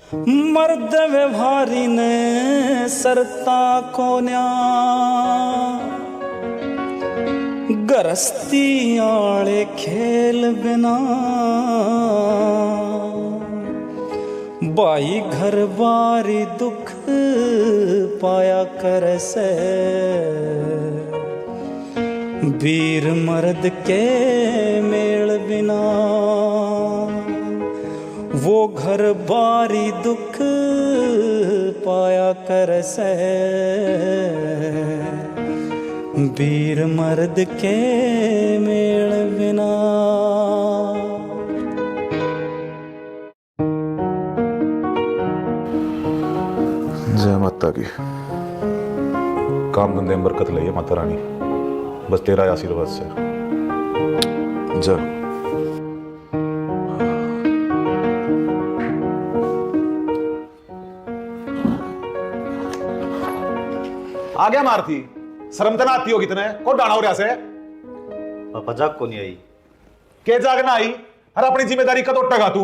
मर्द व्यवहारी ने सरता कोन्या गरस्ती आले खेल बिना बाई घर बारी दुख पाया कर से वीर मर्द के मेल बिना वो घर बारी दुख पाया कर से वीर मर्द के मेल बिना। जय माता की। काम धंधे में बरकत लइए माता रानी, बस तेरा आशीर्वाद से। जय। आ गया मारती, शर्म तो ना आती होगी तने, को डाना हो रहा से? पापा जाग को नहीं आई। के जाग ना आई? अरे अपनी जिम्मेदारी कदों टगा तू?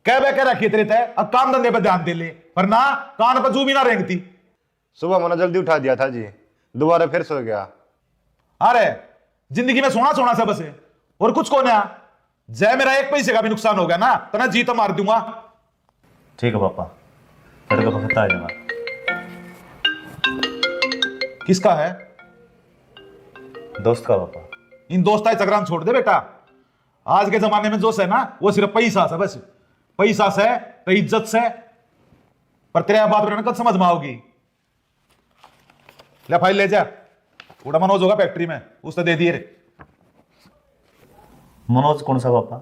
कह बे कह रखी तेरे तय, अब काम धंधे पे ध्यान दे ले, वरना कान पर जू भी ना रेंगती। सुबह मैंने जल्दी उठा दिया था जी, दोबारा फिर सो गया। अरे जिंदगी में सोना सोना सा बस है, और कुछ को ना। जय मेरा एक पैसे का भी नुकसान हो गया ना, तो ना जी तो मार दूंगा। ठीक है पापा, तेरे को पता है ना। किसका है? दोस्त का पापा। इन दोस्ताई चक्रान छोड़ दे बेटा। आज के जमाने में जो है ना, वो सिर्फ पैसा से, बस पैसा से तो इज्जत से। पर तेरे बात कद समझ में आओगी। ले फाइल ले जा, थोड़ा मनोज होगा फैक्ट्री में, उसने दे दिए रे। मनोज कौन सा पापा?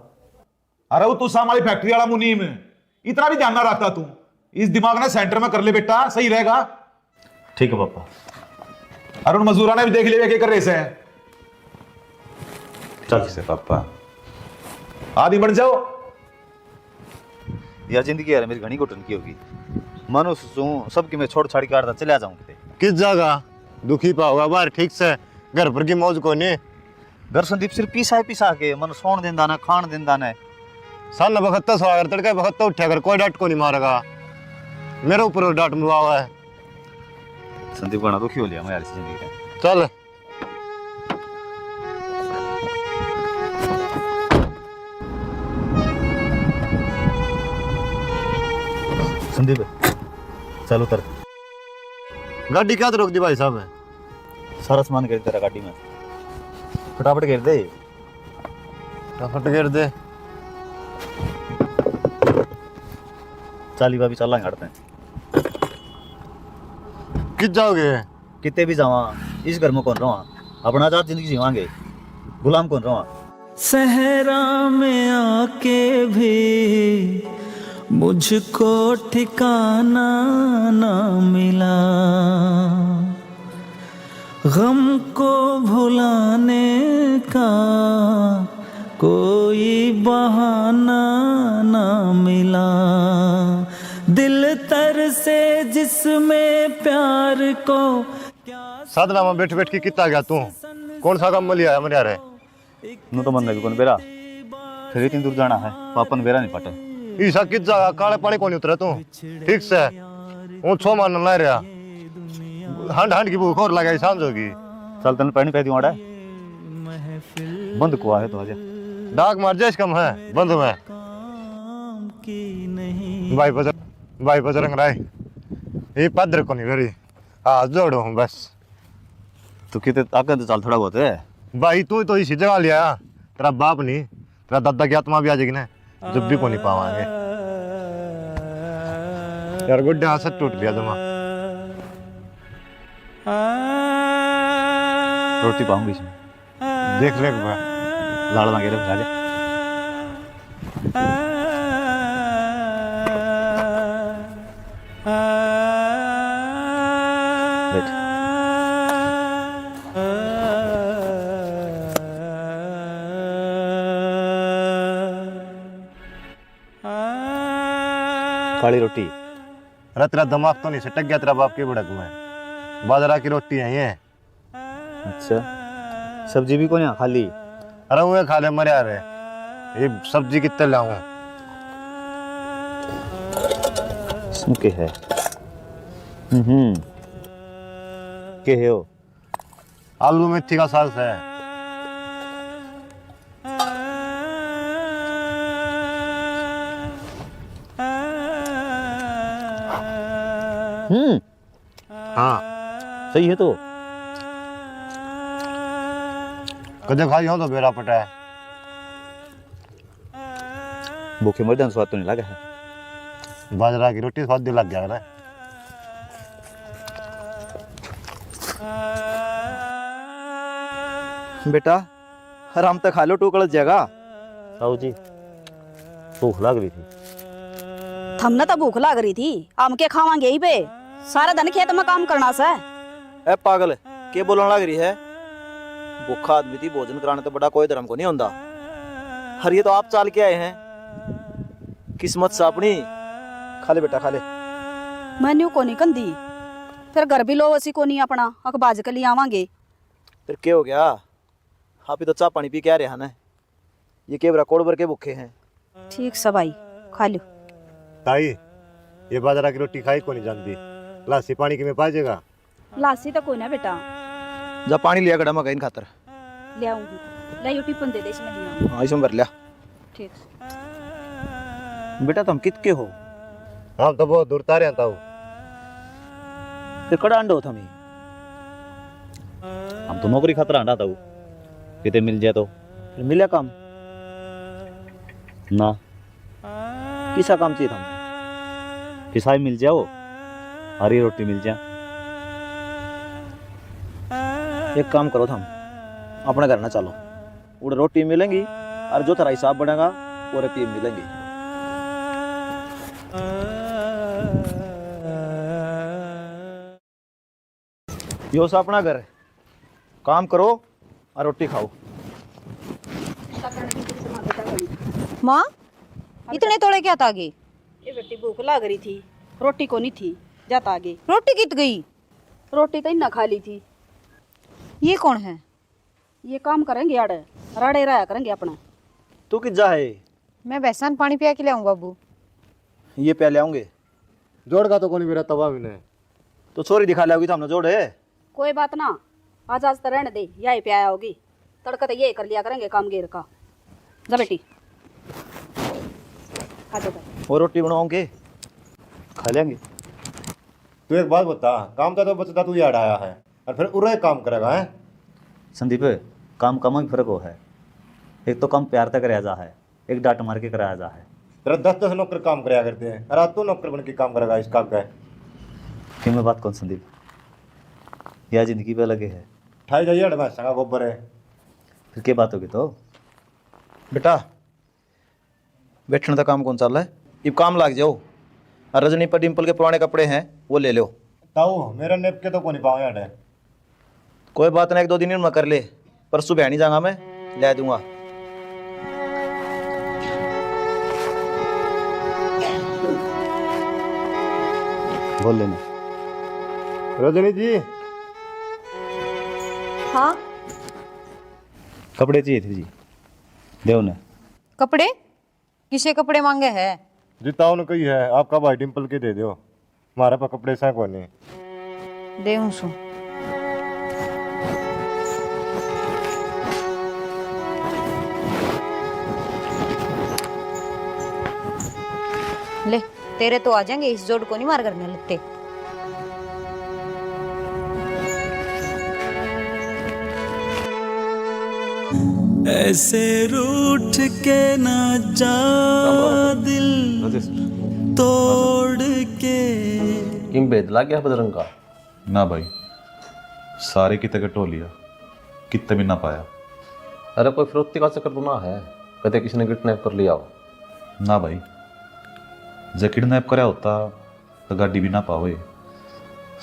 अरे वो तू हमारी फैक्ट्री वाला मुनीम, इतना भी ध्यान ना रखता तू। इस दिमाग ने सेंटर में कर ले बेटा, सही रहेगा। ठीक है पापा। अरुण मजदूरा ने भी देख लिया क्या कर रहे से। चल से पापा, आदि बन जाओ। यह जिंदगी यार मेरी घनी घुटन की होगी। मनुष्य सू सबकी मैं छोड़ छाड़ के आता चला जाऊं किते। किस जगह दुखी पाओगा बाहर ठीक से, घर पर की मौज को नहीं। घर संदीप सिर्फ पीसा के मन सोन देंदा ना, खान देंदा ना। साल बखत्ता सो तड़के बखत्ता उठा कर कोई डांट को नहीं मारेगा। मेरे ऊपर डांट मुआ हुआ है। संदीप बड़ा दुखी हो लिया मैं यार इस जिंदगी में। चल संदीप चल उतर। गाड़ी क्या रोक दी भाई साहब? सारा सामान गिर तेरा गाड़ी में, फटाफट गिर दे। फट गिर दे। चाली भाभी चल हटते हैं। किस जाओगे? कितने भी जावा, इस घर में कौन रहा, अपना आजाद जिंदगी जीवांगे, गुलाम कौन रहा। सहरा में आके भी मुझको ठिकाना ना मिला, गम को भुलाने का कोई बहाना ना मिला। दिल तर से जिसमें प्यार को साधना में बैठ बैठ के कितना गया तू? कौन सा काम मिल आया मेरे यार? नु तो मन लगे कौन बेरा, फिर इतनी दूर जाना है, पापन बेरा नहीं पटे। ईसा किस जगह काले पानी को नहीं उतरा तू ठीक से? वो छो मारने ला रहा, हंड हंड की भूख और लगा सांझ होगी। चल तन पानी पै दिया बंद कुआ है तो आजा। डाक मार जाए कम है बंद में। भाई बजरंग राय ये पदर को नहीं करी, हाथ जोड़ो हूँ बस। तू कितने आगे तो चल थोड़ा बहुत है भाई। तू तो इसी जगह लिया, तेरा बाप नहीं, तेरा दादा की आत्मा भी आ जाएगी ना, जब भी को नहीं पावांगे यार। गुड्डे हाथ से टूट गया जमा। रोटी पाऊंगी इसमें, देख ले लाड़ मांगे रे खा ले। काली रोटी। अरे तेरा दिमाग तो नहीं सटक गया तेरा बाप के बुढ़क में? बाजरा की रोटी है ये। अच्छा, सब्जी भी कौन खाली? अरे वो खा ले मरे यार, ये सब्जी कितने लाऊं? इसमें क्या है? क्या है वो? आलू मेथी का साग है। हाँ सही है तो। कदे खाई हो तो बेरा पटा है। भूखे मर जाने स्वाद तो नहीं लगा है। बाजरा की रोटी स्वाद लग गया ना। बेटा आराम तक खा लो, टोकड़ जगह। ताऊ जी भूख लग रही थी। थमने तो भूख लग रही थी, हम के खावांगे ही पे। सारा दिन खेत में काम करना सा। ए पागल के बोलने लग रही है? भूखा आदमी थी, भोजन कराने तो बड़ा कोई धर्म को नहीं होता। हर ये तो आप चाल के आए हैं, किस्मत से अपनी। खा ले बेटा खा ले। मैन्यू को नहीं कंदी, फिर घर भी लो वसी को नहीं अपना अखबाज के लिए आवांगे। फिर क्या हो गया? आप ही तो चाह पानी पी के आ रहे हैं ना। ये केवरा कोड़ भर के भूखे हैं। ठीक सब भाई खा लो। ताई ये बाजरा की रोटी खाई को नहीं जानती। लासी पानी की में पाजेगा। लासी तो कोई ना बेटा, जा पानी लिया गड़ा मगइन खातर। ले आऊंगी। ले यूटी पन दे दे इसमें दिया। हाँ इसमें भर लिया। ठीक। बेटा तुम कितके हो? हम तो बहुत दूर तारे ताऊ। फिर कड़ा अंडा हो थमी? हम तो नौकरी खातर अंडा था। कितने मिल जाए तो फिर मिला काम ना। किसा काम चाहिए था? किसाई मिल जाओ, हरी रोटी मिल जाए। एक काम करो तुम, अपने घर ना चलो। उड़ रोटी मिलेंगी और जो तेरा हिसाब बढ़ेगा वो रुपये मिलेंगे। यो सा अपना घर है, काम करो और रोटी खाओ। माँ इतने तोड़े क्या तागे? ये बेटी भूख लग रही थी, रोटी को नहीं थी, जाता आगे। रोटी कित गई? रोटी तो इन्ना खा ली थी। ये कौन है? ये काम करेंगे आड़े राड़े रहा करेंगे अपना। तू किस जा है? मैं बेसन पानी पिया के ले आऊँ बाबू। ये पहले आऊंगे। जोड़ का तो कोनी मेरा तवा भी नहीं। तो छोरी दिखा लाओगी तो हमने जोड़े। कोई बात ना, आज तो रहने दे, यही पे आया होगी। तड़का तो ये कर लिया करेंगे काम गेर का। जा बेटी खा जा। और रोटी बनवाओगे खा लेंगे। तू एक बात बता, काम का तो बचता तू याद आया है और फिर उरे काम करेगा है? संदीप काम कम फर्क हो है। एक तो कम प्यार तक रह जा है, एक डांट मार के कराया जा है। तेरा 10-10 नौकर काम कराया करते हैं और आज तू नौकर बन के काम करेगा इसका क्या है? फिर मैं बात कौन संदीप, यह जिंदगी पे लगे है। ठाई जाइए एडवांस का गोबर है। फिर क्या बात होगी? तो बेटा बैठने का काम कौन चल रहा है? अब काम लग जाओ और रजनी पर डिम्पल के पुराने कपड़े हैं वो ले लो। ताऊ मेरा नेप के तो को नहीं पाऊँ यार। कोई बात नहीं, 1-2 दिन में कर ले। परसों बहनी जाऊंगा मैं, ले दूंगा। बोल लेना। रजनी जी हाँ कपड़े चाहिए थे जी, देव ने। कपड़े? किसे कपड़े मांगे है? जी ताऊ ने कही है आपका भाई डिम्पल के दे दो, हमारे पास कपड़े से को नहीं। दे सु ले, तेरे तो आ जाएंगे, इस जोड़ को नहीं मार करने लगते। ऐसे रूठ के ना जा दिल तोड़ के। किम भेद ला गया बजरंग का? ना भाई, सारे की तक टो लिया, कितने भी ना पाया। अरे कोई फिरौती का चक्कर तो ना है? कहते किसी ने किडनैप कर लिया हो? ना भाई, जे किडनैप कराया होता तो गाड़ी भी ना पावे।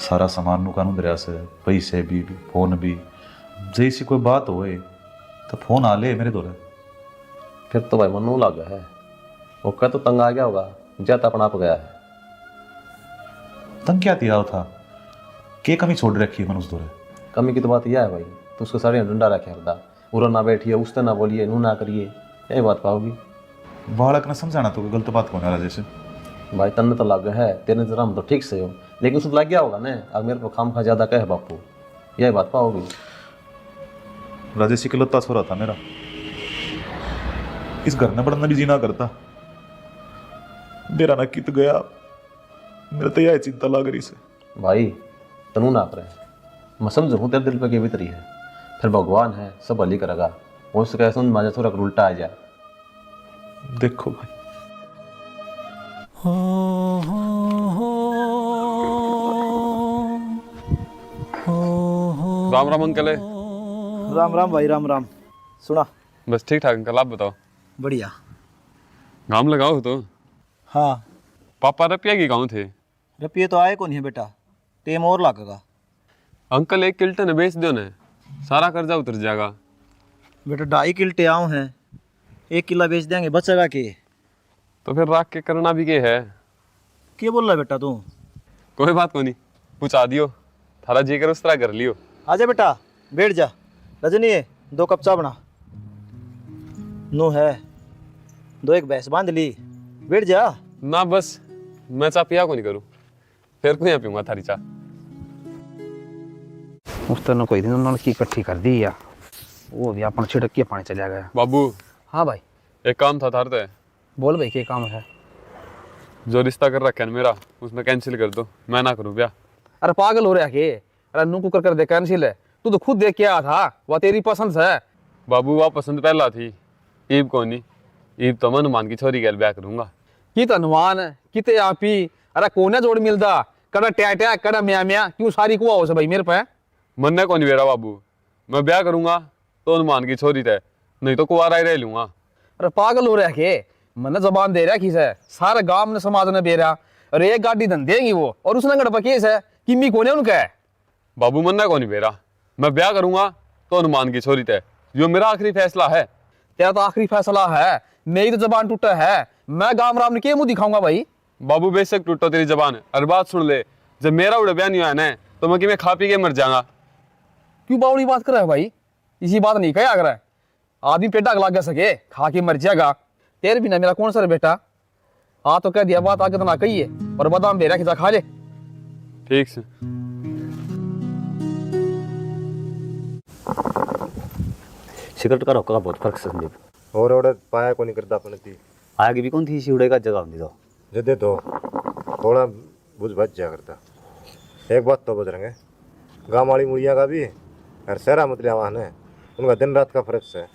सारा सामान नु कानून दरिया से, पैसे भी फोन भी। जैसी कोई बात होए तो फोन आ ले मेरे दौरे। फिर तो भाई मनु लग गया है। वो कह तो तंग आ गया होगा, जत अपना आप गया है। तंग क्या तिराव था? के कमी छोड़ रखी है मनुष्य दौरे। कमी की तो बात यह है भाई, तो उसको सारे डंडा रखे हरदा। उरा ना बैठिए, उससे ना बोलिए, नू ना करिए, यही बात पाओगी। बालक ने समझाना तो गलत बात कौन है जैसे। भाई तन्ने तो लग है, तेरे नजर हम तो ठीक से हो, लेकिन उसको लग गया होगा ना, अब मेरे पर खाम खा ज्यादा कहे बापू, यही बात पाओगी। राजेश इकलौता छोरा था मेरा, इस घर में पड़ना भी जीना करता, मेरा ना कित गया, मेरा तो यह चिंता लग रही से। भाई तनु ना करे, मैं समझू तेरे दिल पे के भीतरी है, फिर भगवान है सब भली करेगा, वो उससे कह सुन माजा थोड़ा उल्टा आ जाए। देखो भाई राम राम अंकल है। राम राम भाई, राम राम। सुना? बस ठीक ठाक अंकल, आप बताओ। बढ़िया। गाँव लगाओ तो। हाँ, पापा रपिया के गाँव थे। रुपये तो आए को नहीं है बेटा, टेम और लगेगा। अंकल 1 किल्टन बेच दो ना, सारा कर्जा उतर जाएगा। बेटा 2.5 किल्टे आओ हैं, 1 किला बेच देंगे, बचेगा के? तो फिर राख के करना भी के है। क्या बोल रहा है बेटा तू? कोई बात को नहीं, पूछा दियो, थारा जी कर उस तरह कर लियो। आजा बेटा, बैठ जा। रजनी है, 2 कप चाय बना। नू है, 2 एक भैंस बांध ली, बैठ जा। ना बस मैं चाह पिया को नहीं करूँ, फिर को यहाँ पीऊंगा थारी चाह। उस तरह कोई दिन उन्होंने की इकट्ठी कर दी या वो भी अपन छिड़क के पानी चला गया। बाबू हाँ भाई, एक काम था थारते। बोल भाई क्या काम है? जो रिश्ता कर रखा है मेरा, उसमें कैंसिल कर दो, मैं ना करूँ ब्याह। अरे पागल हो रहा के? अरे नू कुकर कर दे कैंसिल है, तू तो खुद देख के आया था, वह तेरी पसंद है। बाबू वह पसंद पहला थी, ईब को नहीं। ईब तो मैं हनुमान की छोरी गैल ब्याह करूंगा। कित हनुमान किते आपी, अरे कोने जोड़ मिलता, कड़ा ट्या ट्या कड़ा म्या म्या, क्यों सारी कुआ हो से भाई मेरे पे? मन को नहीं बेरा बाबू, मैं ब्याह करूंगा तो हनुमान की छोरी थे, नहीं तो कुआरा ही रह लूंगा। अरे पागल हो रहा के? मैंने जबान दे रहा किस है, सारे गांव ने समाज ने बेरा, अरे एक गाड़ी धन देंगी वो, और उसने गड़पा केस है किमी कोने उनका है। बाबू मन को नहीं बेरा, मैं ब्याह करूंगा तो हनुमान की छोरी थे, जो मेरा आखिरी फैसला है। तेरा तो आखिरी फैसला है, मेरी तो जबान टूटा है, मैं गांव राम ने के मुंह दिखाऊंगा भाई? बाबू बेशक टूटो तेरी जबान, और बात सुन ले, जब मेरा उड़े ब्याह नहीं हुआ ना, तो मैं कि मैं खा पी के मर जाऊंगा। क्यों बावड़ी बात कर रहा है भाई? इसी बात नहीं कहा अगर आदमी पेटा लग जा सके, खा के मर जाएगा। तेरे बिना मेरा कौन सा रे बेटा? हाँ तो कह दिया बात, आगे तो ना कही है, और बादाम बेरा खिंचा खा ले। ठीक से। सिगरेट का रोका का बहुत फर्क से संदीप। और ओडे पाया को नहीं करता अपने ती आगे भी कौन थी इसी उड़े का जगह होती तो जदे तो थोड़ा बुझ बच जा करता। एक बात तो बज रहे गाँव वाली मुड़िया का भी और शहरा मतलिया वाहन है, उनका दिन रात का फर्क है।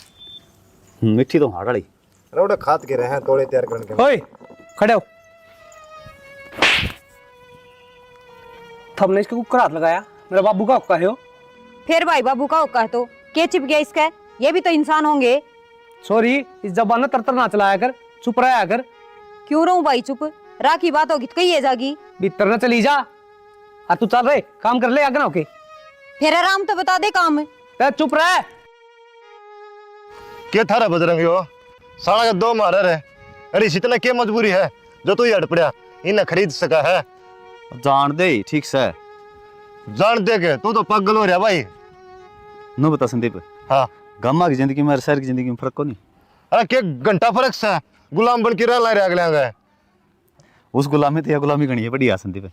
मिट्टी तो हाड़ वाली रोडे खाद के रहे हैं तोड़े तैयार करने के। ओए खड़े हो। तुमने इसके कुकर हाथ लगाया, मेरा बाबू का हुक्का है हो। फिर भाई बाबू का हुक्का है तो क्या चिप गया इसका? ये भी तो इंसान होंगे। सॉरी, इस जबान में तरतर ना चलाया कर, चुप रहा कर। क्यों रहूं भाई चुप? राखी बात होगी तो कही जागी। भीतर न चली जा। आ तू चल रहे काम कर ले आगे ना होके। फिर आराम तो बता दे काम। चुप रह। क्या थारा बजरंगी हो? साला का 2 मारे रहे। अरे इतना क्या मजबूरी है जो तू हट पड़ा इन्हें खरीद सका है? जान दे ठीक से। जान दे के तू तो पागल हो रहा भाई। नो बता संदीप। हाँ, गामा की जिंदगी में और शहर की जिंदगी में फर्क को नहीं। अरे क्या घंटा फर्क से गुलाम बन के रह रहे अगले गए। उस गुलामी तो यह गुलामी गणी है बढ़िया संदीप।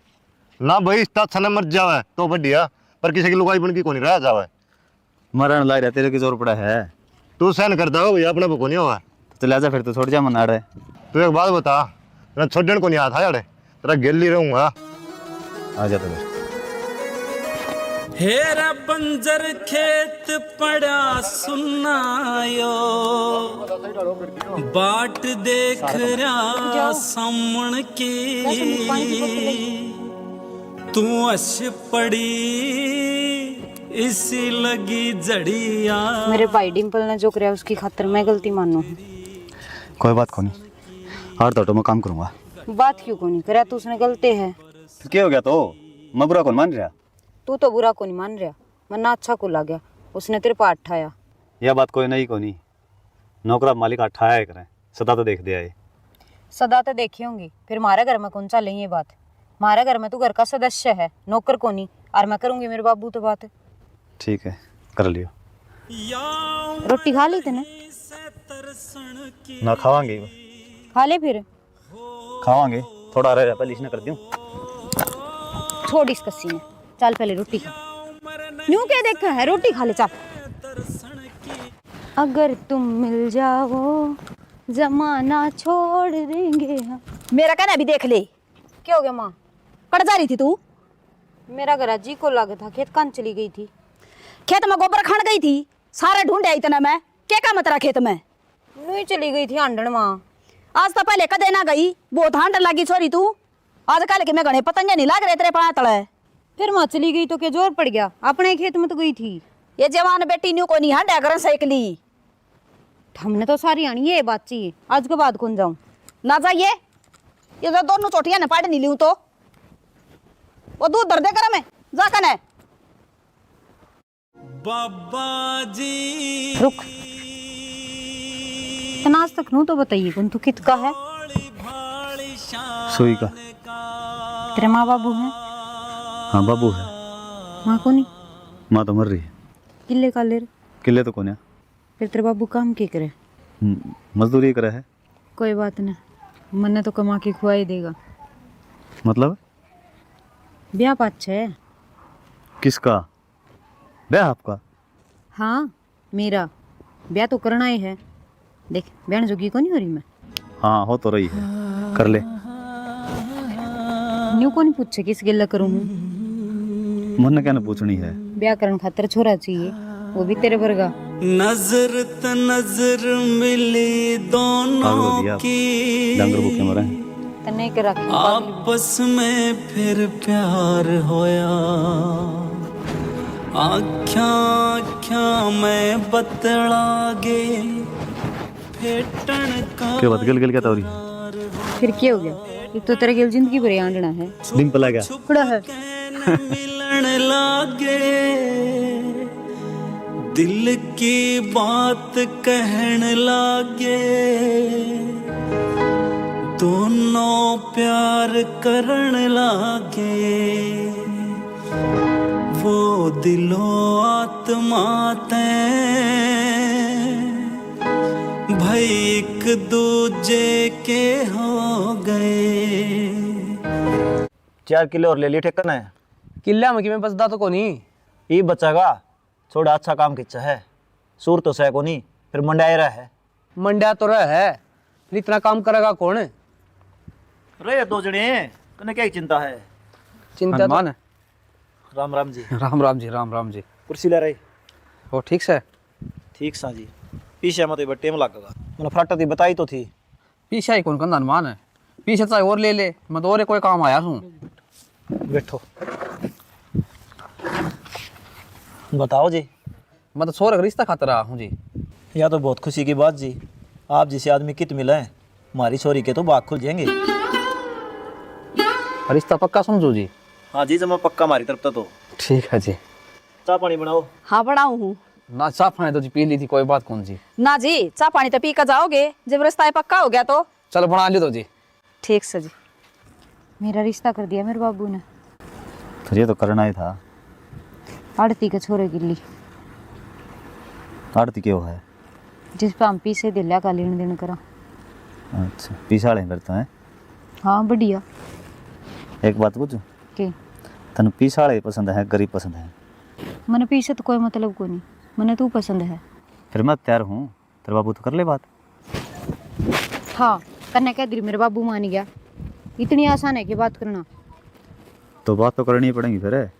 ना भाई इतना अच्छा मर जावे तो बढ़िया, पर किसी की लुगाई बन की कोनी रह जावे। मरण ला रहा तेरे की जोर पड़ा है। तू सहन करता हो भैया, अपने को नहीं हुआ तो चले जा फिर, तो छोड़ जा मना रहे। तू एक बात बता, तेरा छोड़ने को नहीं आता यार, तेरा गेली रहूंगा। आ जा तो हेरा बंजर खेत पड़ा सुनायो, बाट देख रहा सामण की, तू अश पड़ी इसी लगी जड़िया। मेरे भाई डिम्पल ने जो कराया उसकी खातिर मैं गलती मानू। कोई बात को नहीं, हर तो मैं काम करूंगा। बात क्यों को नहीं करा? तू उसने गलती है। तो क्या हो गया? तो मैं बुरा कौन मान रहा? तू तो बुरा को नहीं मान रहा, मन्ना अच्छा को लग गया, उसने तेरे पास उठाया। यह बात कोई नहीं को नहीं, नौकरा मालिक अठाया करें, सदा तो देख दिया है। सदा तो देखे होंगी, फिर हमारे घर में कौन सा ले ये बात? हमारे घर में तू घर का सदस्य है, नौकर को नहीं, और मैं करूंगी मेरे बाबू तो बात। ठीक है कर लियो। रोटी खा ली तूने? ना खावांगे? खा ले फिर। खावांगे थोड़ा रह पहले इसने कर दूं। छोड़ इस कस्सी में, चल पहले रोटी खा। यूं क्या देखा है, रोटी खा ले चल। अगर तुम मिल जाओ जमाना छोड़ देंगे हम। मेरा कहना भी देख ले। क्या हो गया माँ? कट जा रही थी तू? मेरा घर जी को लगा था, खेत कान चली गई थी। खेत में गोबर खान गई थी, सारे ढूंढे इतना मैं, क्या काम तेरा खेत में? नहीं चली गई थी हांडन माँ। आज तो पहले कदे ना गई, बहुत हांड लगी छोरी तू। आज कल के मैं घने पतंगे नहीं लाग रहे तेरे पाया तले। फिर माँ चली गई तो क्या जोर पड़ गया? अपने खेत में तो गई थी। ये जवान बेटी न्यू को नहीं हांडा कर सकली। हमने तो सारी आनी ये बात चाहिए, आज के बाद कौन जाऊं? ना जाइए, ये जो दोनों चोटियां ने पाड़ नहीं लूं तो वो दूध दर दे कर मैं जा कने। बाबा जी रुक, तनाज तक नू तो बताइए कौन तू कित का है? सोई का। तेरे माँ बाबू हैं? हाँ बाबू है। माँ को नहीं? माँ तो मर रही है। किले का ले? किले तो कोने। फिर तेरे बाबू काम के करे? मजदूरी करे है। कोई बात नहीं, मन्ने तो कमा के खुआ ही देगा। मतलब ब्याह पाछे है। किसका ब्याह? आपका? हाँ मेरा ब्याह तो करना ही है। देख बहन जोगी को नहीं हो रही मैं। हाँ हो तो रही है, कर ले। न्यू को नहीं पूछे किस गिल्ला करूँ? मन क्या न पूछनी है। ब्याह करने खातिर छोरा चाहिए, वो भी तेरे वर्गा। नजर त नजर मिली दोनों की, डंगर भूखे मरे हैं। तने के रख आपस में फिर प्यार होया। आख्या आख्या में बतलागे फेटन का। क्या बात? गिल क्या तौरी? फिर क्या हो गया? एक तो तेरे गिल जिंदगी भर आंडना है। डिम्पल आ गया। छुपड़ा है। मिलन लागे दिल की बात कहन लागे। दोनों प्यार करन लागे। वो दिलो आत्मा ते भाई एक दूजे के हो गए। 4 किलो और ले लिए ठेकन है। किला में कि मैं बसदा तो को नहीं। ये बच्चागा थोड़ा अच्छा काम खिंचा है। सूर तो सह को नहीं, फिर मंडाए रहा है। मंड्या तो रहा है, फिर इतना काम करेगा कौन? रे 2 जने कने क्या चिंता है? चिंता तो है। राम राम जी। राम राम जी, राम राम जी। कुर्सी ले रही वो ठीक से? ठीक सा जी। पीछे मत बट्टे में लगेगा, मैंने फट दी बताई तो थी। पीछे ही कौन कंधा अनुमान है? पीछे चाहे और ले ले, मैं तो और कोई काम आया हूँ। बैठो बताओ जी। मैं तो छोर का रिश्ता खातर रहा हूँ जी। यह तो बहुत खुशी की बात जी। आप जैसे आदमी कित मिले हैं, हमारी छोरी के तो बाग खुल जाएंगे। रिश्ता पक्का समझो जी। हाँ जी जमा पक्का हमारी तरफ तो। ठीक है जी। चाय पानी बनाओ। हाँ बनाऊ हूँ ना, चाह पानी तो जी पी ली थी, कोई बात कौन जी। ना जी, चाय पानी तो पी कर जाओगे जब रिश्ता पक्का हो गया तो। चलो बना ली तो जी। ठीक से जी। मेरा रिश्ता कर दिया मेरे बाबू ने। फिर ये तो करना ही था। आड़ती के छोरे गिल्ली आड़ती क्यों है? जिस पे हम पीछे दिल्या का लेन देन करा। अच्छा पिछाड़े करता है। हाँ बढ़िया। एक बात पूछूं? के तन पिछाड़े पसंद है गरीब पसंद है? मने पीछे तो कोई मतलब को नहीं, मने तू पसंद है। फिर मैं तैयार हूँ, तेरे बाबू तो कर ले बात। हाँ करने कह दी, मेरे बाबू मान गया। इतनी आसान है कि बात करना। तो बात तो करनी पड़ेगी फिर।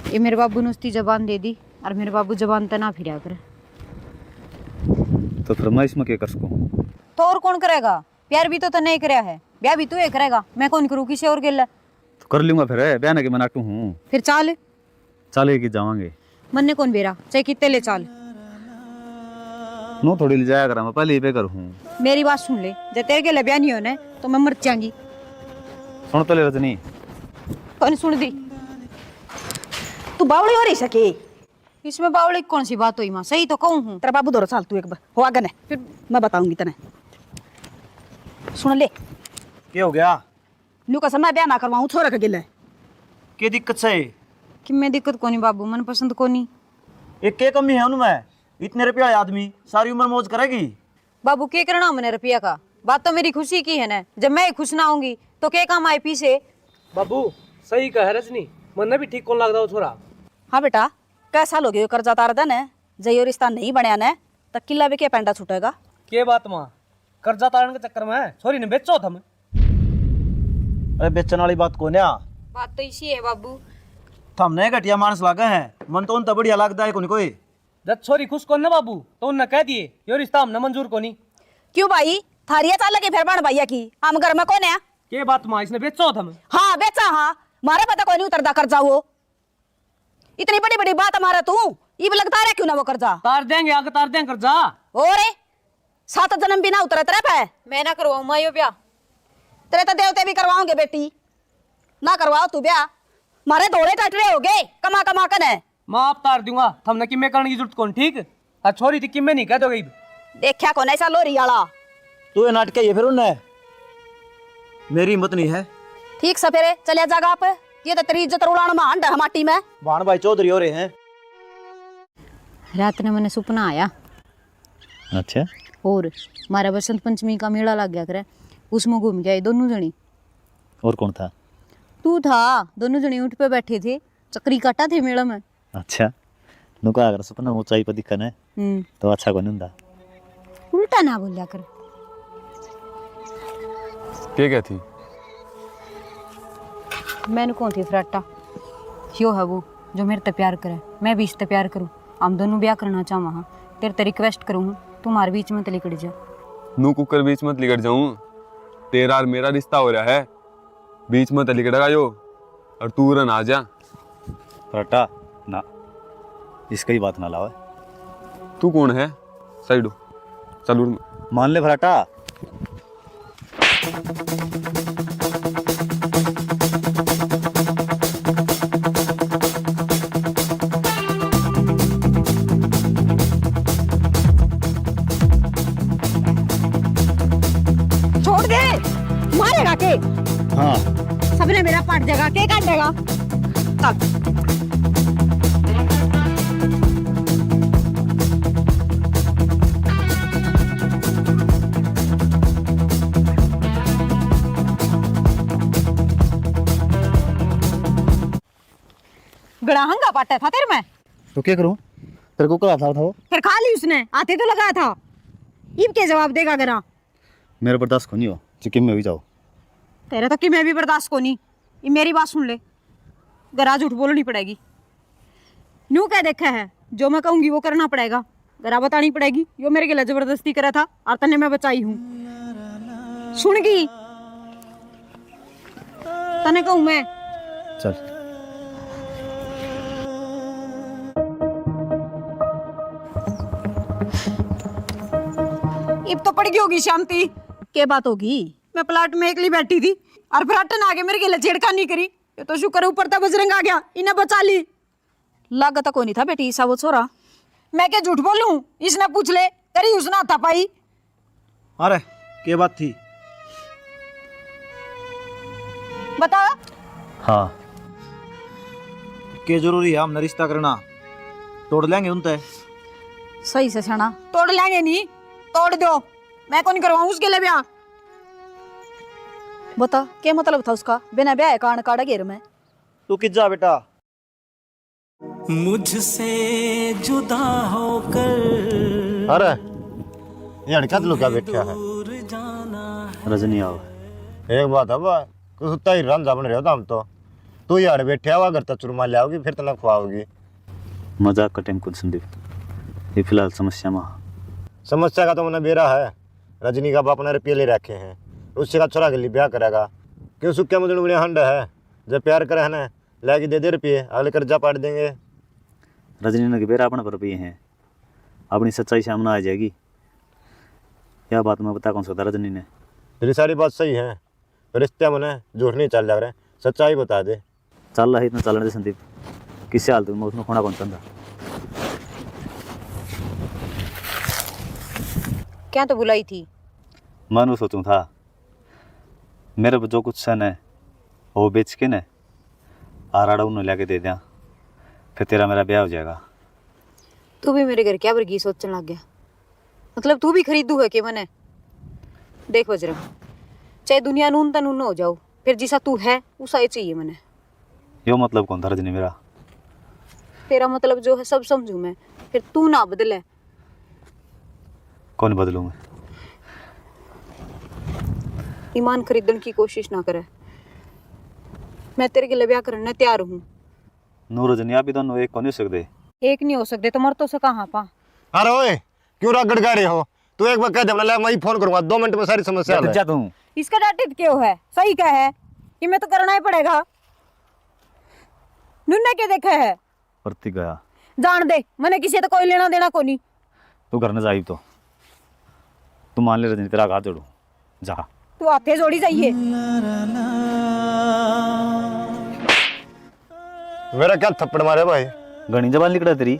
ये मेरे बाबू ने उसकी जबान दे दी और मेरे बाबू जबान तना फिरा कर। तो फिर मैं इसमें क्या कर सकूँ? तो और कौन करेगा? प्यार भी तो नहीं कराया है, ब्याह भी तू ही करेगा। मैं कौन करूँ, किसी और गिल्ला। तो कर लूँगा फिर, बयान के मैं नाटू हूँ। फिर चाल चाले कि जावांगे। मन्ने कौन बेरा, चाहे कितने ले चाल। नो थोड़ी ले जाया करा, मैं पहले ही पे कर हूँ। मेरी बात सुन ले, जब तेरे के लबिया नहीं होने तो मैं मर जाऊंगी। सुन तो ले रजनी। कौन सुन दी? तू बावड़ी हो रही सके। इसमें बावड़ी कौन सी बात हुई माँ? सही तो कहूँ हूँ। तेरा बाबू दौड़ चाल तू एक बार हो आगे ने, फिर मैं बताऊंगी तने। सुन ले क्या हो गया? न्यू का समय ब्याह ना करवाऊँ छोरा का गिले। क्या दिक्कत से? कि मैं दिक्कत को नहीं बाबू, मन पसंद को नहीं। एक के कमी है उनमें? इतने रुपया आदमी सारी उम्र मौज करेगी। बाबू क्या करना मैंने रुपया का? बात तो मेरी खुशी की है ना। जब मैं खुश ना होंगी तो तो क्या काम आई पी से? बाबू सही कह रजनी, मन भी ठीक कौन लगता वो छोरा। हाँ बेटा, कैसा लोगे यो कर्जा तार दन है, जयो रिश्ता नहीं बनया ने तो किला भी के पेंडा छूटेगा। के बात माँ, कर्जा तारण के चक्कर में छोरी ने बेचो थम। अरे बेचने वाली बात को ना, बात तो इसी है बाबू। थमने घटिया मानस लागे हैं, मन तो उन बढ़िया लगता है कोई। जब छोरी खुश कौन ना बाबू तो उनने कह दिए यो रिश्ता हमने मंजूर को नहीं। क्यों भाई, थारिया चाल लगे फिर बन भैया की, हम घर में कौन है? के बात माँ, इसने बेचो थम। हाँ बेचा, हाँ मारा पता कोई नहीं उतरदा कर्जा वो। इतनी बड़ी बड़ी बात हमारा तू ये भी लगता है क्यों ना वो कर्जा? तार देंगे आगे, तार देंगे कर्जा। और 7 जन्म बिना उतरे तेरे पे। मैं ना करवाऊं माँ यो ब्याह। तेरे तो देवते भी करवाओगे बेटी, ना करवाओ तू ब्याह। मारे दौड़े टटरे हो गए कमा कमा कर है। माँ आप तार दूंगा, थमने किम्मे करने की जरूरत कौन, ठीक? आ छोरी थी किम्मे नहीं कह दोगे। देखा कौन ऐसा लोरी वाला? तू ये नाटक ये फिर उन्हें मेरी हिम्मत नहीं है। ठीक सफेरे चले जागा आप, ये तो तेरी इज्जत उड़ान में हंड है माटी में। भान भाई चौधरी हो रहे हैं। रात ने मैंने सपना आया। अच्छा, और हमारा बसंत पंचमी का मेला लग गया करे, उसमें घूम गए दोनों जनी। और कौन था? तू था, दोनों जनी ऊँट पे बैठे थे, चक्री काटा थे मेला में। अच्छा, नुका अगर सपना ऊंचाई पर दिखन है तो अच्छा कौन हुंदा? उल्टा ना बोलिया कर। क्या थी? मैंने कौन थी फ्राटा? यो है वो जो मेरे ते प्यार करे, मैं भी इससे प्यार करूँ, हम दोनों ब्याह करना चाहवा। हाँ तेरे ते रिक्वेस्ट करूँ, तुम्हारे बीच में लिकड़ जा। नू कुकर बीच में लिकड़ जाऊं? तेरा और मेरा रिश्ता हो रहा है, बीच में लिकड़ेगा यो और तू रन आ जा। फराटा ना, इसकी बात ना लाओ। तू कौन है? साइड हो, चल उड़। मान ले फराटा। छोड़ दे, मारेगा के? हाँ, सबने मेरा पाट देगा, के काट देगा? चल गड़ाहंगा पाटा था तेरे में। तो क्या करूं? तेरे को कहा था वो? फिर खा ली उसने, आते तो लगाया था। इब के जवाब देगा गरा? मेरा बर्दाश्त को नहीं हो, चिकिम में भी जाओ। तेरे तो कि मैं भी बर्दाश्त को नहीं। ये मेरी बात सुन ले, गरा झूठ बोलनी पड़ेगी। न्यू क्या देखा है, जो मैं कहूंगी वो करना पड़ेगा, गरा बतानी पड़ेगी। यो मेरे के लिए जबरदस्ती करा था और तने मैं बचाई हूँ। सुन गई? तने कहूँ मैं? चल। इब तो पड़ गई होगी शांति। क्या बात होगी? मैं प्लाट में अकेली बैठी थी और फराटन आगे मेरे के लिए छेड़खानी करी। ये तो शुक्र ऊपर तक बजरंग आ गया, इन्हें बचा ली। लागत कोई नहीं था बेटी ईसा वो छोरा। मैं क्या झूठ बोलूं? इसने पूछ ले, तेरी उसने था पाई। अरे क्या बात थी? बता। हाँ, क्या जरूरी है हमने रिश्ता करना? तोड़ लेंगे उनते। सही से छना तोड़ लेंगे नहीं, तोड़ दो, मैं कौन करवाऊं उसके लिए ब्याह? बता क्या मतलब था उसका, बिना ब्याह कान काड़ा घेर में? तू किस जा बेटा? मुझसे जुदा होकर अरे ये अड़का तो क्या बैठा है? रजनी आओ। एक बात है बा, कुछ उतना ही रंजा बन रहे हो हम तो। तू यार बैठे हुआ घर तक चुरमा ले आओगी, फिर तो ना खुआओगी। मजाक का टाइम कुछ संदीप, ये फिलहाल समस्या में। समस्या का तो मैंने बेरा है। रजनी का बाप ने रुपये ले रखे हैं, उससे का छोरा के लिए ब्याह करेगा। क्यों सुक्या मुझे उड़े हंड है, जब प्यार करे है ना लाके दे रुपये, अगले कर्जा पाट देंगे। रजनी ने बेरा अपने पर रुपये हैं, अपनी सच्चाई सामने आ जाएगी। यह बात मैं बता कौन सकता रजनी ने? तेरी सारी बात सही है, रिश्ते में झूठ नहीं चल रहा है, सच्चाई बता दे। चल रहा है इतना चलने दे संदीप, किसी हालत में उसमें खोना कौन चाहता? क्या तो बुलाई थी? मैं सोचूं था मेरे जो कुछ है न वो बेच के न आराड़ा उन्हें लेके दे दिया, फिर तेरा मेरा ब्याह हो जाएगा। तू भी मेरे घर क्या बरगी सोचने लग गया? मतलब तू भी खरीदू है कि मैंने? देख बजरंग, चाहे दुनिया नून ता नून हो जाओ, फिर जिसा तू है उसा ही चाहिए मैंने। यो मतलब कौन था रजनी मेरा? तेरा मतलब जो है सब समझू मैं, फिर तू ना बदले। कौन बदलूं मैं? ईमान खरीदने की कोशिश ना करे। मैं तेरे के लिए ब्याह करने तैयार हूँ। नू रजनी आप ही दोनों एक कौन हो सकते? एक नहीं हो सकते तो मर तो से कहाँ पा। अरे ओए क्यों रगड़ गा रहे हो? तू एक बार कह दे मैं ही फोन करूंगा, 2 मिनट में सारी समस्या हल है। जा तू। इसका डांटे क्यों है? सही क्या है कि मैं तो करना ही पड़ेगा। नुन्ने के देखा है प्रतीक गया जान दे, मैंने किसी तो कोई लेना देना को नहीं। तू घर न जाई तो तू मान ले रजनी, तेरा हाथ जोड़ू जा। तू हाथे जोड़ी जाइए। मेरा क्या थप्पड़ मारे भाई? घनी जबान निकला तेरी।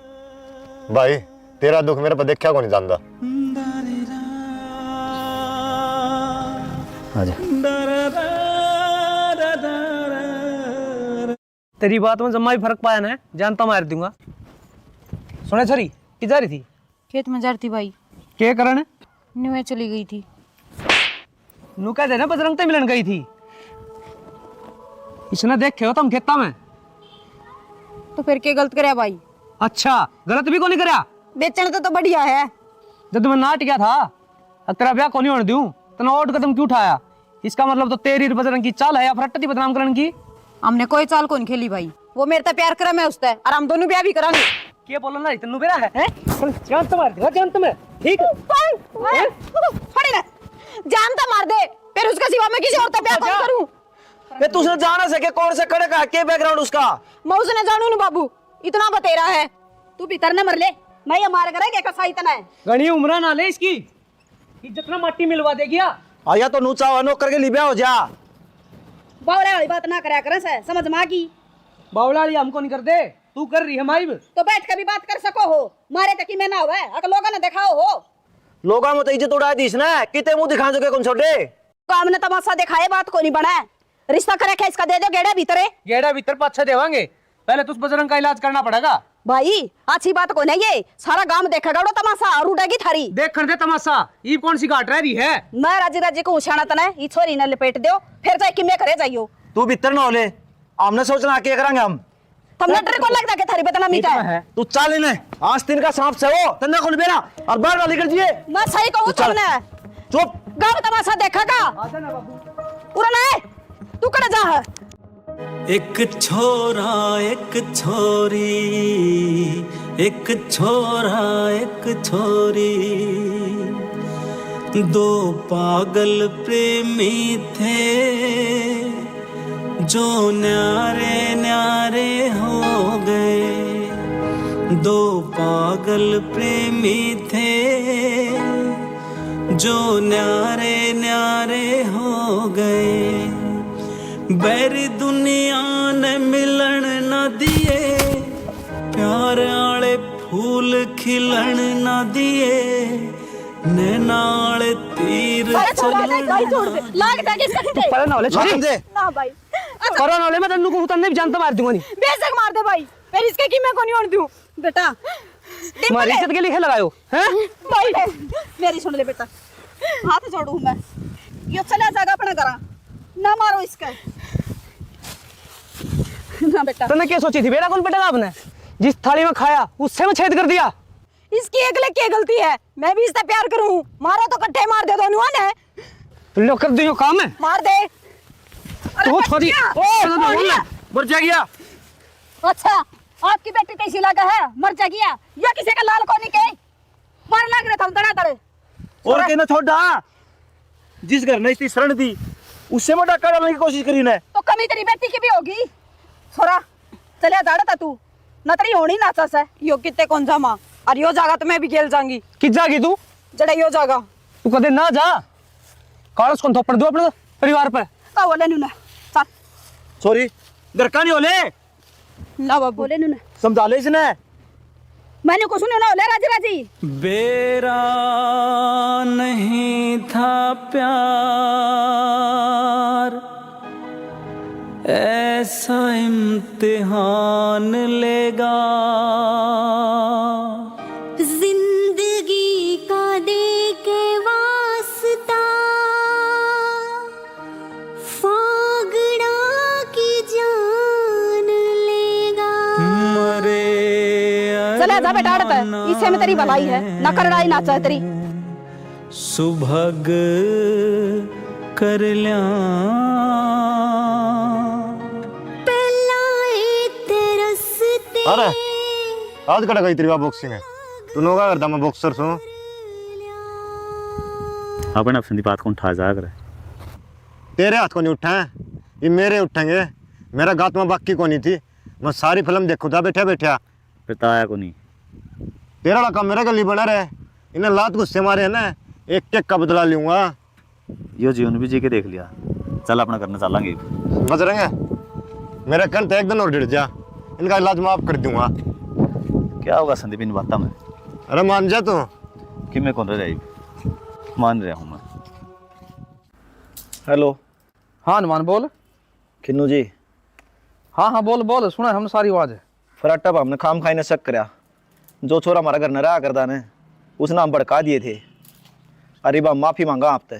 भाई तेरा दुख मेरे पर देखा को नहीं जानता। आजा। तेरी बात में जम्मा भी फर्क पाया ना, जानता मार दूंगा। सुने छोरी कि जा रही थी? खेत में जा रही थी भाई। क्या करण? न्यू चली गई थी। नू कह देना बजरंग ते मिलन गई थी। इसने देखे हो तुम खेता में? तो फिर क्या गलत करे भाई? अच्छा गलत भी को नहीं करया। बेचने तो बढ़िया है। जब मैं नाट गया था अब तेरा ब्याह को नहीं होने दूं तो और कदम क्यों उठाया? इसका मतलब तो तेरी बजरंग की चाल है या फरट्टी बदनाम करने की? हमने कोई चाल कौन खेली भाई। वो मेरे से प्यार करे, मैं उससे, और हम दोनों ब्याह भी करांगे। क्या बोलना नहीं तन्नू बेरा है? जान तो मार दे, जान तो मैं ठीक फड़ी ना, जान तो मार दे, फिर उसके सिवा मैं किसी और से प्यार कौन करूं? बे तुझने जाना सके कौन से खड़े का के बैकग्राउंड उसका? मैं उसने जानू ना बाबू, इतना बतेरा है। तू भीतर न मर ले, मैं ये मार करे क्या कसा इतना है। घनी उम्र ना ले इसकी, इज्जत ना माटी मिलवा देगी। आया तो नूचा हुआ नौकर के लिबिया हो जा। बावले वाली बात ना करया करे से, समझ मां की। बावला वाली हमको नहीं कर दे, तू कर रही है माई। तो बैठ के भी बात कर सको हो, मारे तक की मैं ना हुआ अगर लोगों ने दिखाओ हो। लोगों में तो इज्जत उड़ा दी इसने, कितने मुंह दिखा जोगे कौन छोटे। काम ने तमाशा दिखाए, बात को नहीं बना। रिश्ता करे क्या इसका दे दो गेड़ा भीतरे। गेड़ा भीतर पाछा देवांगे, पहले तुझ बजरंग का इलाज करना पड़ेगा। भाई अच्छी बात को नहीं, ये सारा गांव देखेगा वो तमाशा और उड़ेगी थारी। देख दे तमाशा, ये कौन सी घाट रही है? मैं राजी राजी को उछाना तना, ये छोरी ने लपेट दो, फिर चाहे किमे करे जाइयो। तू भीतर ना होले, हमने सोचना क्या करेंगे हम। तुमने डर को लगता है थारी बतना मीठा है। तू चल इन्हें, आज दिन का सांप से हो तन्ना खोल बेरा और बाहर वाली कर दिए। मैं सही कहूँ तुमने, चुप। गांव तमाशा देखेगा पूरा नहीं, तू करे जा है। एक छोरा एक छोरी, एक छोरा एक छोरी, दो पागल प्रेमी थे जो न्यारे न्यारे हो गए। दो पागल प्रेमी थे जो न्यारे न्यारे हो गए। बैरी दुनिया ने मिलन न दिए, प्यार आले फूल खिलन न दिए, नैनाले तीर पर ना होले छोरी दे ना भाई, पर ना होले मैं तन्नू को उतरने भी जानता मार दूंगा। नहीं बेशक मार दे भाई, फिर इसके की मैं को नहीं ओढ़ दूं बेटा। तुम्हारी इज्जत के लिए लगायो हैं भाई। मेरी सुन ले बेटा, हाथ जोड़ू मैं, यो चला जाएगा अपना करा, ना मारो इसका ना बेटा। तूने क्या सोची थी? बेड़ा कौन पटेगा आपने? जिस थाली में खाया उससे में छेद कर दिया। इसकी अगले क्या गलती है? मैं भी इससे प्यार करूं, मारा तो कट्ठे मार दे दोनों ने। लो कर दियो काम है, मार दे। तो छोरी मर जाएगी। अच्छा आपकी बेटी कैसी लगा है? मर जाएगी या किसी का लाल कोनी के मार लग रहे थे तड़ा तड़े। और कहना छोड़ा, जिस घर ने इतनी शरण दी उससे मोटा डालने की कोशिश करी ने, तो कमी तेरी बेटी की भी होगी। छोरा चलिया जाड़ा था तू, न तेरी होनी नाचा से यो कितने कौन जामा, और यो जागा तो मैं भी खेल जाऊंगी। किस जागी तू? जड़ा यो जागा तू कदे ना जा, कालस कौन थप्पड़ दो अपने परिवार पे। का बोले नु ना चल सॉरी घर का नहीं होले ना बाबू, बोले नु ना समझा ले इसने। मैंने को सुने ना होले राजी राजी। बेरा नहीं था प्यार, ऐसा इम्तिहान लेगा। जिंदगी का दे के वास्ता फाग चले जा बेटा अड़ता इससे में तेरी भलाई है ना करड़ाई ना चाह तेरी सुभग कर लिया अरे आज कड़ा गई तेरी बॉक्सिंग है तू नोगा करता मैं बॉक्सर सो अपने संदीप हाथ को उठा जा कर तेरे हाथ को नहीं उठा है ये मेरे उठेंगे मेरा गात में बाकी को नहीं थी मैं सारी फिल्म देखूँ था बैठा बैठा फिर आया को नहीं तेरा वाला काम मेरा गली बना रहे इन्हें लात गुस्से मारे है ना एक एक का बदला लूंगा यो जीवन भी जी के देख लिया चल अपना करने चलेंगे बजरंगे मेरा कंठ एक दिन और गिर जा इनका इलाज माफ कर दूंगा क्या होगा संदीप इन बातों में अरे मान जा तू कि मैं कौन रह जाएगी मान रहा हूँ मैं हेलो हाँ हनुमान बोल। किन्नू जी हाँ हाँ बोल बोल सुना हम सारी आवाज है। फराटा पर हमने खाम खाई ने शक कराया जो छोरा हमारा घर न रहा करता ने उसने हम भड़का दिए थे। अरे बा माफी मांगा आपसे।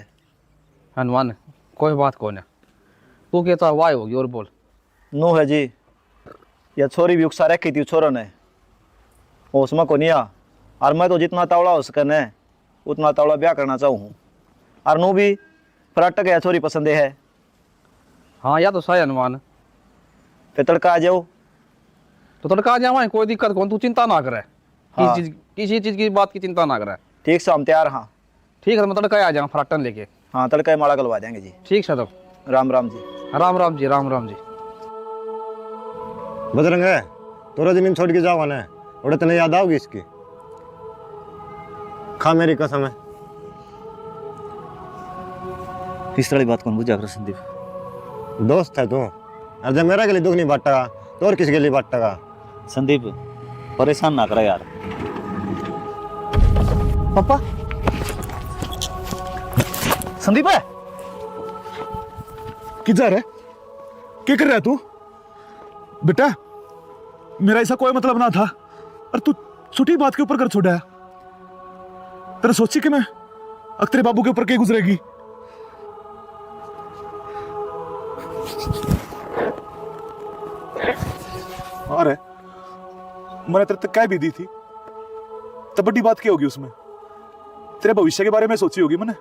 हनुमान कोई बात कौन है तू कहता वाह होगी और बोल। नो है जी यह छोरी भी उकसा रखी थी छोरों ने उसमें को नहीं आ और मैं तो जितना तावड़ा हो सके न उतना तावड़ा ब्याह करना चाहूँ और नू भी फराटक या छोरी पसंद है। हाँ या तो सही हनुमान फिर तड़का आ जाओ तो तड़का आ जावा कोई दिक्कत कौन तू चिंता ना करे हाँ। किसी चीज की बात की चिंता ना करे। ठीक से हम तैयार। हाँ ठीक है मैं तड़का आ जाऊँ फराटन लेके। हाँ तड़का माड़ा गलवा देंगे जी। ठीक है तो राम राम जी। राम राम जी राम राम जी। बजरंग है तोरा जमीन छोड़ के जाओ ना उड़े तने याद आओगी इसकी खा मेरी कसम है। इस तरह बात कौन बुझा कर संदीप दोस्त है तू और जब मेरा के लिए दुख नहीं बांटेगा तो और किसी के लिए बांटेगा। संदीप परेशान ना करा यार। पापा संदीप है किधर है क्या कर रहा है तू बेटा मेरा ऐसा कोई मतलब ना था और तू छोटी बात के ऊपर कर छोड़ा है। तेरे सोची कि मैं अख्तरे बाबू के ऊपर क्या गुजरेगी। अरे मैंने तेरे तक क्या भी दी थी तब बड़ी बात क्या होगी उसमें तेरे भविष्य के बारे में सोची होगी मैंने।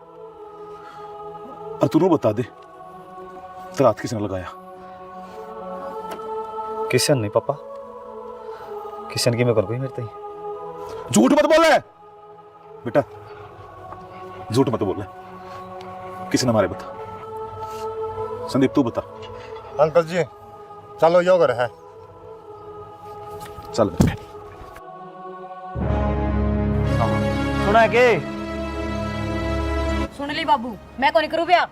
और तू बता दे तेरा हाथ किसने लगाया। किशन नहीं पापा किशन की मैं कर कोई मेरे झूठ मत बोल रहा बेटा झूठ मत बोल किसने मारे बता। संदीप तू बता। अंकल जी चलो योगर है चल सुना के सुन ली बाबू मैं को नहीं करूँ ब्याह।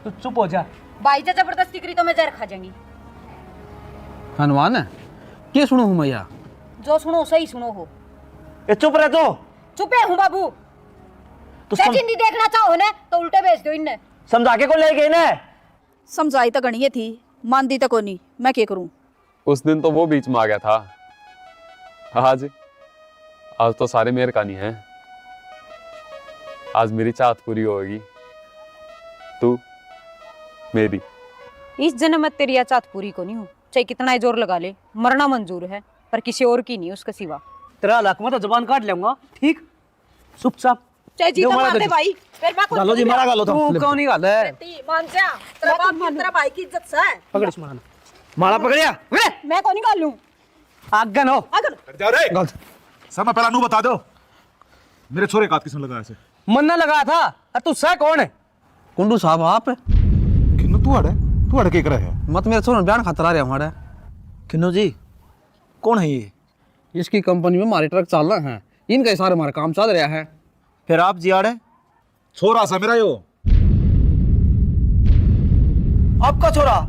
तू चुप हो जा। भाई से जबरदस्ती करी तो मैं जहर खा जाऊंगी। हनुमान क्या सुनो हूँ मैया जो सुनो सही सुनो हो। ये चुप रह तो चुपे हूँ बाबू। तो चिंदी देखना चाहो ना तो उल्टे भेज दो इन्हें। समझा के को ले गए ना। समझाई तो गणिये थी मानती तो को नहीं मैं क्या करूं। उस दिन तो वो बीच में आ गया था। आज आज तो सारे मेरे का नहीं है। आज मेरी चाहत पूरी होगी तू मेरी। इस जन्म में तेरी चाहत पूरी को नहीं हो चाहे कितना ही जोर लगा ले मरना मंजूर है पर किसी और की नहीं उसके सिवा। तेरा हक में तो जबान काट लूंगा ठीक चुपचाप। चाहे जी तो मार दे भाई फिर मैं गालो जी मारा गालो तो तू कौन नहीं गाल है मान जा तेरा बाप तेरा भाई की इज्जत से पकड़ इस मारा मारा पकड़िया मैं को नहीं गालूं। आगन हो सब मैं पहला नू बता दो मेरे छोरे का हाथ किसने लगाया से। मन्ना लगाया था और तू सह कौन है। कुंडू साहब आप किन्नू तू अड़े के कर है मत मेरे छोड़ बयान खातर आ रहे हमारे। किन्नू जी कौन है ये। इसकी कंपनी में हमारे ट्रक चल रहे हैं इनका सारे हमारा काम चल रहा है। फिर आप जियाड़े छोरा सा मेरा यो आपका छोरा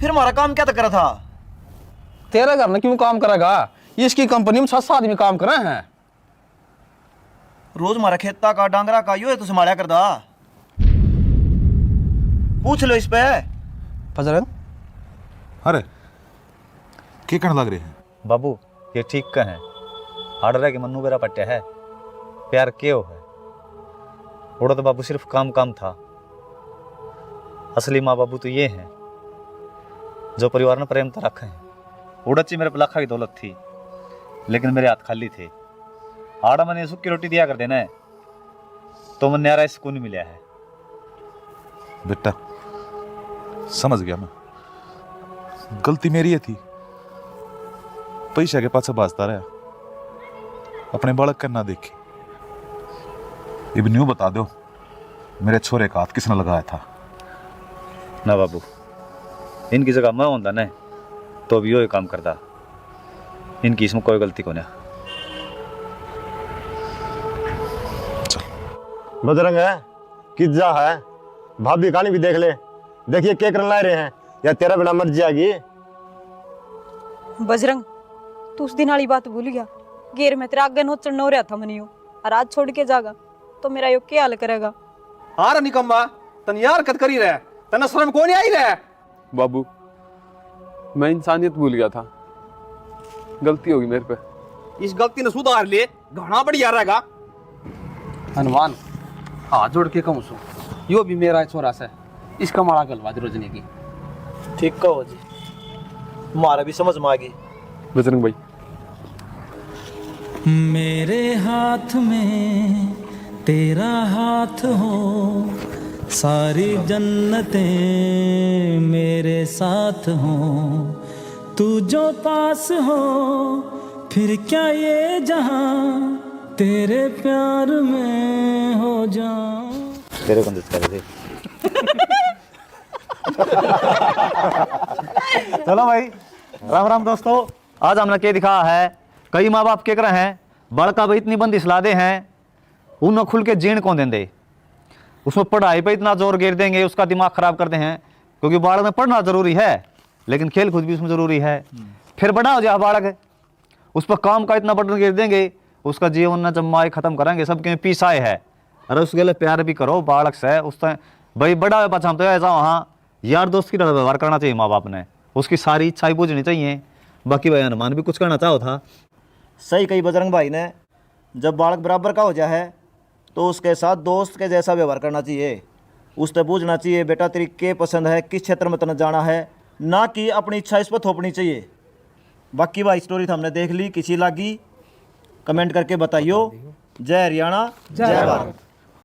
फिर हमारा काम क्या करा था। तेरे घर में क्यों काम करेगा इसकी कंपनी में 7 आदमी काम कर रहे हैं। रोज हमारा खेता का डांगरा का यो है तो संभाला करदा। पूछ लो इस पे। बजरंग अरे क्या कहने लग रहे हैं बाबू ये ठीक कहें आर्डर है कि मन्नू मेरा पट्या है प्यार क्यों है उड़ा तो बाबू सिर्फ काम काम था। असली माँ बाबू तो ये हैं जो परिवार ने प्रेम तो रखे हैं। उड़ची मेरे पे लाखा की दौलत थी लेकिन मेरे हाथ खाली थे। आड़ा मैंने सूखी रोटी दिया कर देना है तो मैं न्यारा सुकून मिला है। बेटा समझ गया मैं, गलती मेरी ही थी, पैसा के पास भाजता रहा, अपने बालक का ना देखे। इब न्यू बता दो मेरे छोरे का हाथ किसने लगाया था। ना बाबू, इनकी जगह मैं होता ना तो भी यो काम करता। इनकी इसमें कोई गलती को नहीं। बजरंग है किज्जा है, भाभी कहानी भी देख ले। देखिए क्या करने ला रहे हैं, या तेरा बिना मर्जी आ गई। बजरंग तू उस दिन वाली बात भूल गया। गेर में तेरा आगे नोचड़ नो रहा था मनियो, और आज छोड़ के जागा तो मेरा यो क्या हाल करेगा। हार निकम्मा तन यार कत करी रहे, तना शर्म को नहीं आई रहे। बाबू मैं इंसानियत भूल गया था, गलती होगी मेरे पे। इस गलती ने सुधार ले, घना बढ़िया रहेगा। हनुमान हाथ जोड़ के कहूँ सो, यो भी मेरा छोरा से, इसका माड़ा गलबाज रोजने की। ठीक कहो जी, हमारा भी समझ में आ गई। बजरंग भाई मेरे हाथ में तेरा हाथ हो, सारी जन्नतें मेरे साथ हो, तू जो पास हो फिर क्या ये जहां तेरे प्यार में हो जाऊं। तेरे को कर दे। चलो भाई, राम राम दोस्तों। आज हमने क्या दिखा है, कई माँ बाप क्या कर रहे हैं, बड़का भाई इतनी बंदी सलाह दे हैं, उन्हें खुल के जीण कौन देंगे, उसमें पढ़ाई पे इतना जोर गिर देंगे, उसका दिमाग खराब करते हैं। क्योंकि बालक में पढ़ना जरूरी है, लेकिन खेल कूद भी उसमें जरूरी है। फिर बड़ा हो जाए बालक, उस पर काम का इतना बटन गिर देंगे, उसका जीवन न जमाए खत्म करेंगे, सबके में पीस आए है। अरे उसके लिए प्यार भी करो बालक से, उस भाई बड़ा है पाछा हम तो ऐसा वहाँ यार दोस्त की तरह व्यवहार करना चाहिए। माँ बाप ने उसकी सारी इच्छाएं पूछनी चाहिए। बाकी भाई हनुमान भी कुछ करना चाहो था। सही कही बजरंग भाई ने, जब बालक बराबर का हो जाए है तो उसके साथ दोस्त के जैसा व्यवहार करना चाहिए। उससे पूछना चाहिए बेटा तेरी क्या पसंद है, किस क्षेत्र में तने जाना है, ना कि अपनी इच्छा इस पर थोपनी चाहिए। बाकी भाई स्टोरी तो हमने देख ली, किसी लागी कमेंट करके बताइयो। जय हरियाणा, जय भारत।